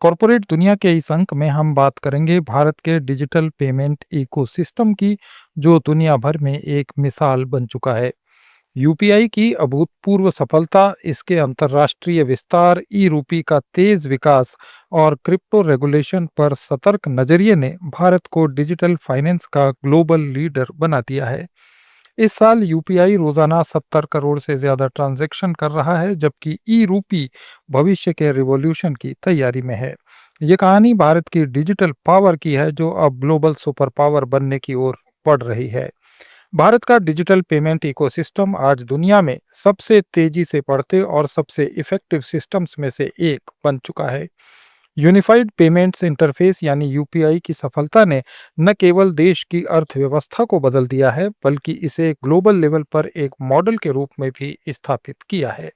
Corporate दुनिया के इस अंक में हम बात करेंगे भारत के डिजिटल पेमेंट इकोसिस्टम की, जो दुनिया भर में एक मिसाल बन चुका है। यूपीआई की अभूतपूर्व सफलता, इसके अंतर्राष्ट्रीय विस्तार, ई रूपी का तेज विकास और क्रिप्टो रेगुलेशन पर सतर्क नजरिए ने भारत को डिजिटल फाइनेंस का ग्लोबल लीडर बना दिया है। इस साल यूपीआई रोजाना 70 करोड़ से ज्यादा ट्रांजैक्शन कर रहा है, जबकि ई रूपी भविष्य के रिवॉल्यूशन की तैयारी में है। ये कहानी भारत की डिजिटल पावर की है, जो अब ग्लोबल सुपर पावर बनने की ओर बढ़ रही है। भारत का डिजिटल पेमेंट इकोसिस्टम आज दुनिया में सबसे तेजी से बढ़ते और सबसे इफेक्टिव सिस्टम्स में से एक बन चुका है। यूनिफाइड पेमेंट्स इंटरफेस यानी यूपीआई की सफलता ने न केवल देश की अर्थव्यवस्था को बदल दिया है, बल्कि इसे ग्लोबल लेवल पर एक मॉडल के रूप में भी स्थापित किया है।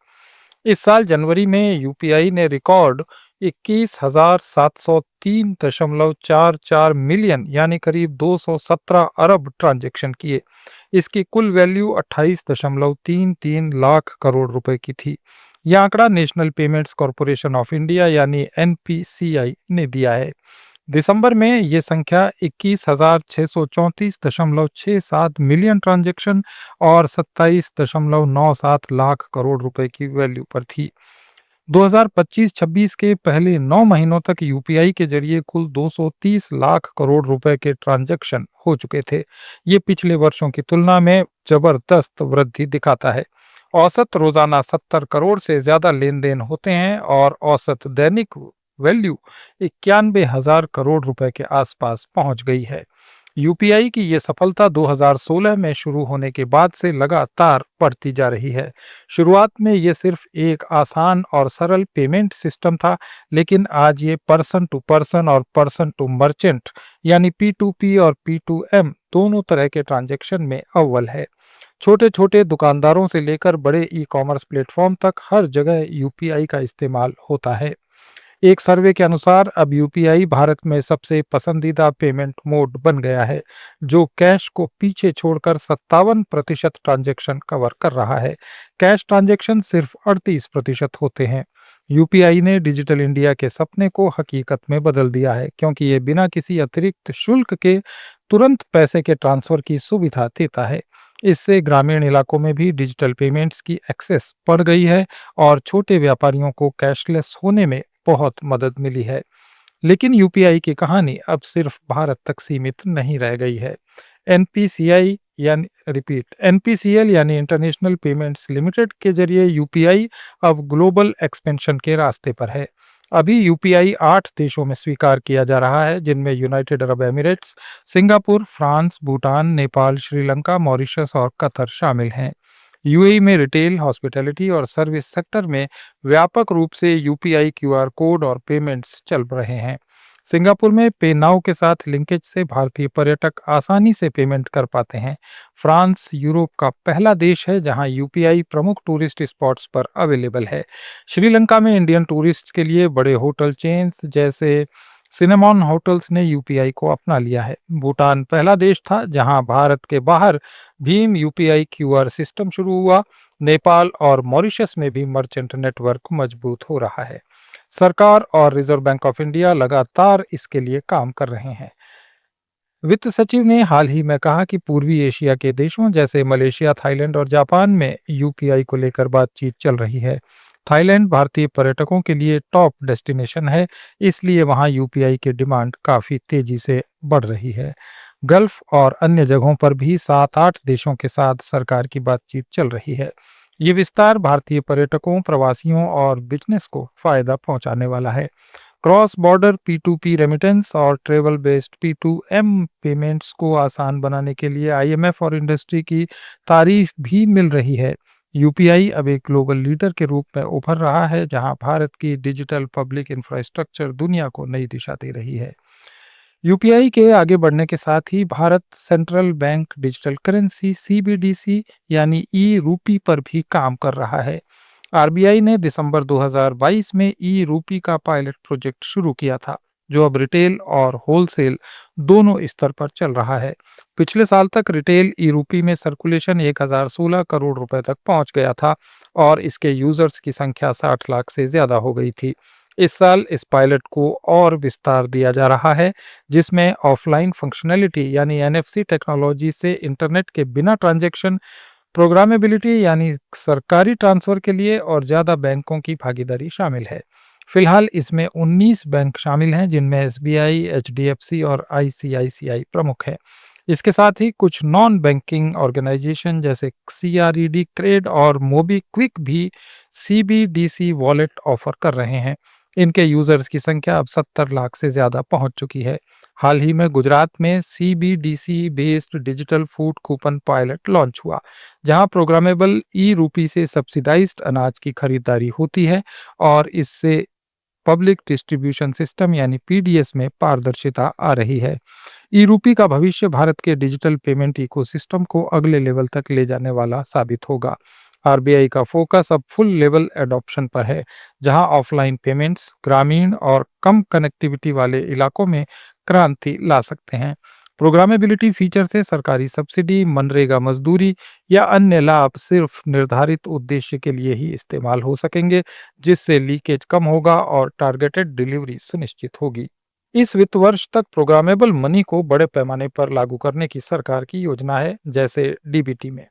इस साल जनवरी में यूपीआई ने रिकॉर्ड 21,703.44 मिलियन यानी करीब 217 अरब ट्रांजैक्शन किए। इसकी कुल वैल्यू 28.33 लाख करोड़ रुपए की थी। यह आंकड़ा national payments corporation of India यानी एनपीसीआई ने दिया है। दिसंबर में ये संख्या 21,634.67 मिलियन ट्रांजैक्शन और 27.97 लाख करोड़ रुपए की वैल्यू पर थी। 2025-26 के पहले 9 महीनों तक यूपीआई के जरिए कुल 230 लाख करोड़ रुपए के ट्रांजैक्शन हो चुके थे। ये पिछले वर्षों की तुलना में जबरदस्त वृद्धि दिखाता है। औसत रोजाना 70 करोड़ से ज्यादा लेन देन होते हैं और औसत दैनिक वैल्यू 91,000 करोड़ रुपए के आसपास पहुंच गई है। यूपीआई की ये सफलता 2016 में शुरू होने के बाद से लगातार बढ़ती जा रही है। शुरुआत में ये सिर्फ एक आसान और सरल पेमेंट सिस्टम था, लेकिन आज ये पर्सन टू पर्सन और पर्सन टू मर्चेंट यानी P2P और P2M दोनों तरह के ट्रांजैक्शन में अव्वल है। छोटे छोटे दुकानदारों से लेकर बड़े ई कॉमर्स प्लेटफॉर्म तक हर जगह यूपीआई का इस्तेमाल होता है। एक सर्वे के अनुसार अब यूपीआई भारत में सबसे पसंदीदा पेमेंट मोड बन गया है, जो कैश को पीछे छोड़कर 57% ट्रांजैक्शन कवर कर रहा है। कैश ट्रांजैक्शन सिर्फ 38% होते हैं। यूपीआई ने डिजिटल इंडिया के सपने को हकीकत में बदल दिया है, क्योंकि ये बिना किसी अतिरिक्त शुल्क के तुरंत पैसे के ट्रांसफर की सुविधा देता है। इससे ग्रामीण इलाकों में भी डिजिटल पेमेंट्स की एक्सेस बढ़ गई है और छोटे व्यापारियों को कैशलेस होने में बहुत मदद मिली है। लेकिन यूपीआई की कहानी अब सिर्फ भारत तक सीमित नहीं रह गई है। एनपीसीएल यानी इंटरनेशनल पेमेंट्स लिमिटेड के जरिए यूपीआई अब ग्लोबल एक्सपेंशन के रास्ते पर है। अभी यूपीआई 8 देशों में स्वीकार किया जा रहा है, जिनमें United Arab Emirates, Singapore, France, Bhutan, Nepal, Sri Lanka, Mauritius और कतर शामिल हैं। यूएई में रिटेल, हॉस्पिटैलिटी और सर्विस सेक्टर में व्यापक रूप से यूपीआई क्यूआर कोड और पेमेंट्स चल रहे हैं। सिंगापुर में पे नाउ के साथ लिंकेज से भारतीय पर्यटक आसानी से पेमेंट कर पाते हैं। फ्रांस यूरोप का पहला देश है जहां यूपीआई प्रमुख टूरिस्ट स्पॉट्स पर अवेलेबल है। श्रीलंका में इंडियन टूरिस्ट्स के लिए बड़े होटल चेन्स जैसे सिनेमॉन होटल्स ने यूपीआई को अपना लिया है। भूटान पहला देश था जहां भारत के बाहर भीम यूपीआई क्यूआर सिस्टम शुरू हुआ। नेपाल और मॉरिशस में भी मर्चेंट नेटवर्क मजबूत हो रहा है। सरकार और रिजर्व बैंक ऑफ इंडिया लगातार इसके लिए काम कर रहे हैं। वित्त सचिव ने हाल ही में कहा कि पूर्वी एशिया के देशों जैसे मलेशिया, थाईलैंड और जापान में यूपीआई को लेकर बातचीत चल रही है। थाईलैंड भारतीय पर्यटकों के लिए टॉप डेस्टिनेशन है, इसलिए वहां यूपीआई की डिमांड काफी तेजी से बढ़ रही है। गल्फ और अन्य जगहों पर भी 7-8 देशों के साथ सरकार की बातचीत चल रही है। ये विस्तार भारतीय पर्यटकों, प्रवासियों और बिजनेस को फायदा पहुंचाने वाला है। क्रॉस बॉर्डर P2P रेमिटेंस और ट्रेवल बेस्ड P2M पेमेंट्स को आसान बनाने के लिए आईएमएफ और इंडस्ट्री की तारीफ भी मिल रही है। यूपीआई अब एक ग्लोबल लीडर के रूप में उभर रहा है, जहां भारत की डिजिटल पब्लिक इंफ्रास्ट्रक्चर दुनिया को नई दिशा दे रही है। यूपीआई के आगे बढ़ने के साथ ही Bharat central bank digital currency CBDC यानी ई रूपी पर भी काम कर रहा है। आरबीआई ने दिसंबर 2022 में ई रूपी का पायलट प्रोजेक्ट शुरू किया था, जो अब रिटेल और होलसेल दोनों स्तर पर चल रहा है। पिछले साल तक रिटेल ई रूपी में सर्कुलेशन 1016 करोड़ रुपए तक पहुंच गया था और इसके यूजर्स की संख्या 60 लाख से ज्यादा हो गई थी। इस साल इस पायलट को और विस्तार दिया जा रहा है, जिसमें ऑफलाइन फंक्शनैलिटी यानी एनएफसी टेक्नोलॉजी से इंटरनेट के बिना ट्रांजैक्शन, प्रोग्रामेबिलिटी यानी सरकारी ट्रांसफर के लिए और ज़्यादा बैंकों की भागीदारी शामिल है। फिलहाल इसमें 19 बैंक शामिल हैं, जिनमें एसबीआई, एचडीएफसी और आईसीआईसीआई प्रमुख हैं। इसके साथ ही कुछ नॉन बैंकिंग ऑर्गेनाइजेशन जैसे सीआरईडी, क्रेड और मोबी क्विक भी सीबीडीसी वॉलेट ऑफर कर रहे हैं। इनके यूजर्स की संख्या अब 70 लाख से ज़्यादा पहुंच चुकी है। हाल ही में गुजरात में CBDC based digital food coupon pilot launch हुआ, जहां प्रोग्रामेबल ई रूपी से सब्सिडाइज्ड अनाज की खरीदारी होती है और इससे पब्लिक डिस्ट्रीब्यूशन सिस्टम यानी पीडीएस में पारदर्शिता आ रही है। ई रूपी का भविष्य भारत के डिजिटल पेमेंट इकोसिस्टम को अगले लेवल तक ले जाने वाला साबित होगा। आरबीआई का फोकस अब फुल लेवल एडॉप्शन पर है, जहां ऑफलाइन पेमेंट्स ग्रामीण और कम कनेक्टिविटी वाले इलाकों में क्रांति ला सकते हैं। प्रोग्रामेबिलिटी फीचर से सरकारी सब्सिडी, मनरेगा मजदूरी या अन्य लाभ सिर्फ निर्धारित उद्देश्य के लिए ही इस्तेमाल हो सकेंगे, जिससे लीकेज कम होगा और टारगेटेड डिलीवरी सुनिश्चित होगी। इस वित्त वर्ष तक प्रोग्रामेबल मनी को बड़े पैमाने पर लागू करने की सरकार की योजना है, जैसे डीबीटी में।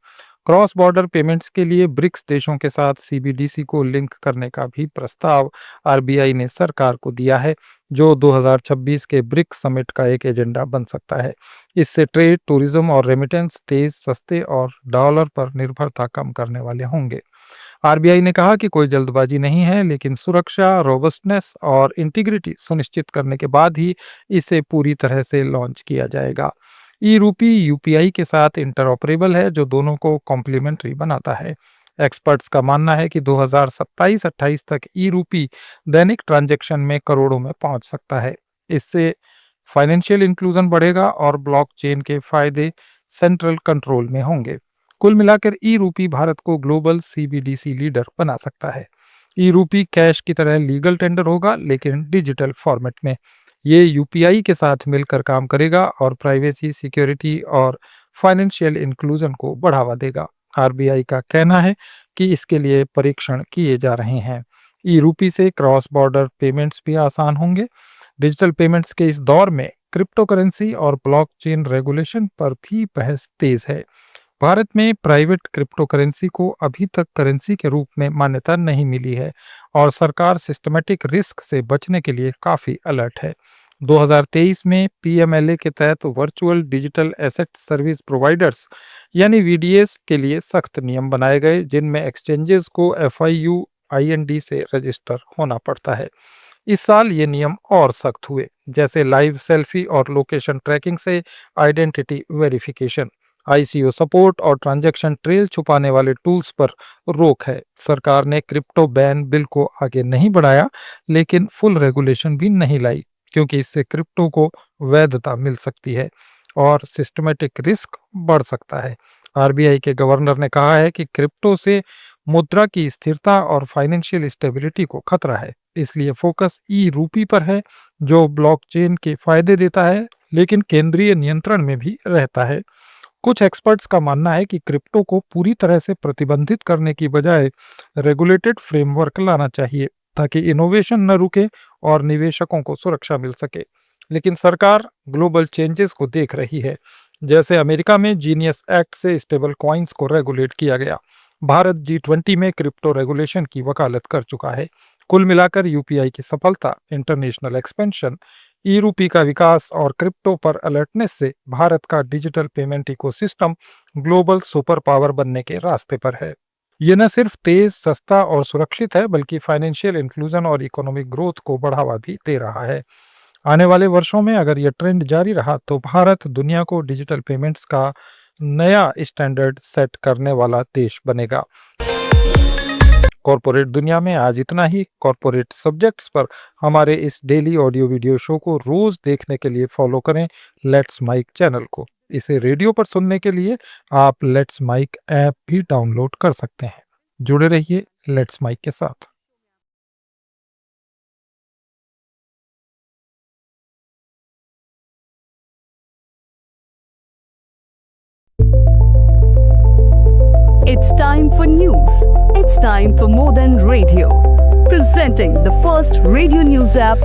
क्रॉस बॉर्डर पेमेंट्स के लिए ब्रिक्स देशों के साथ सीबीडीसी को लिंक करने का भी प्रस्ताव आरबीआई ने सरकार को दिया है, जो 2026 के ब्रिक्स समिट का एक एजेंडा बन सकता है। इससे ट्रेड, टूरिज्म और रेमिटेंस तेज, सस्ते और डॉलर पर निर्भरता कम करने वाले होंगे। आरबीआई ने कहा कि कोई जल्दबाजी नहीं है, लेकिन सुरक्षा, रोबस्टनेस और इंटीग्रिटी सुनिश्चित करने के बाद ही इसे पूरी तरह से लॉन्च किया जाएगा। ई रूपी यूपीआई के साथ इंटरऑपरेबल है, जो दोनों को कॉम्प्लीमेंट्री बनाता है। एक्सपर्ट्स का मानना है कि 2027-28 तक ई रूपी दैनिक ट्रांजैक्शन में करोड़ों में पहुंच सकता है। इससे फाइनेंशियल इंक्लूजन बढ़ेगा और ब्लॉकचेन के फायदे सेंट्रल कंट्रोल में होंगे। कुल मिलाकर ई रूपी भारत को ग्लोबल सीबीडीसी लीडर बना सकता है। ई रूपी कैश की तरह लीगल टेंडर होगा, लेकिन डिजिटल फॉर्मेट में। ये यूपीआई के साथ मिलकर काम करेगा और प्राइवेसी, सिक्योरिटी और फाइनेंशियल इंक्लूजन को बढ़ावा देगा। आरबीआई का कहना है कि इसके लिए परीक्षण किए जा रहे हैं। ई रूपी से क्रॉस बॉर्डर पेमेंट्स भी आसान होंगे। डिजिटल पेमेंट्स के इस दौर में क्रिप्टो करेंसी और ब्लॉकचेन रेगुलेशन पर भी बहस तेज है। भारत में प्राइवेट क्रिप्टो करेंसी को अभी तक करेंसी के रूप में मान्यता नहीं मिली है और सरकार सिस्टमैटिक रिस्क से बचने के लिए काफ़ी अलर्ट है। 2023 में पीएमएलए के तहत virtual digital asset service providers यानी वीडीएस के लिए सख्त नियम बनाए गए, जिनमें एक्सचेंजेस को एफआईयू आईएनडी से रजिस्टर होना पड़ता है। इस साल ये नियम और सख्त हुए, जैसे लाइव सेल्फी और लोकेशन ट्रैकिंग से आइडेंटिटी वेरिफिकेशन, आईसीओ सपोर्ट और ट्रांजैक्शन ट्रेल छुपाने वाले टूल्स पर रोक है। सरकार ने क्रिप्टो बैन बिल को आगे नहीं बढ़ाया, लेकिन फुल रेगुलेशन भी नहीं लाई, क्योंकि इससे क्रिप्टो को वैधता मिल सकती है और सिस्टमेटिक रिस्क बढ़ सकता है। आरबीआई के गवर्नर ने कहा है कि क्रिप्टो से मुद्रा की स्थिरता और फाइनेंशियल स्टेबिलिटी को खतरा है, इसलिए फोकस ई रूपी पर है, जो ब्लॉकचेन के फायदे देता है लेकिन केंद्रीय नियंत्रण में भी रहता है। कुछ एक्सपर्ट्स का मानना है कि क्रिप्टो को पूरी तरह से प्रतिबंधित करने की बजाय रेगुलेटेड फ्रेमवर्क लाना चाहिए, ताकि इनोवेशन न रुके और निवेशकों को सुरक्षा मिल सके। लेकिन सरकार ग्लोबल चेंजेस को देख रही है। जैसे अमेरिका में जीनियस एक्ट से स्टेबल कॉइन्स को रेगुलेट किया गया। भारत G20 में क्रिप्टो रेगुलेशन की वकालत कर चुका है। कुल मिलाकर यूपीआई की सफलता, इंटरनेशनल एक्सपेंशन, ई रूपी का विकास और क्रिप्टो पर अलर्टनेस से भारत का digital payment ecosystem global super power बनने के रास्ते पर है। ये न सिर्फ तेज, सस्ता और सुरक्षित है, बल्कि फाइनेंशियल इंक्लूजन और इकोनॉमिक ग्रोथ को बढ़ावा भी दे रहा है। आने वाले वर्षों में अगर यह ट्रेंड जारी रहा, तो भारत दुनिया को डिजिटल पेमेंट्स का नया स्टैंडर्ड सेट करने वाला देश बनेगा। कॉर्पोरेट दुनिया में आज इतना ही। कॉर्पोरेट सब्जेक्ट्स पर हमारे इस डेली ऑडियो वीडियो शो को रोज देखने के लिए फॉलो करें लेट्स माइक चैनल को। इसे रेडियो पर सुनने के लिए आप लेट्स माइक ऐप भी डाउनलोड कर सकते हैं। जुड़े रहिए लेट्स माइक के साथ। It's time for news. It's time for more than radio. presenting the first radio news app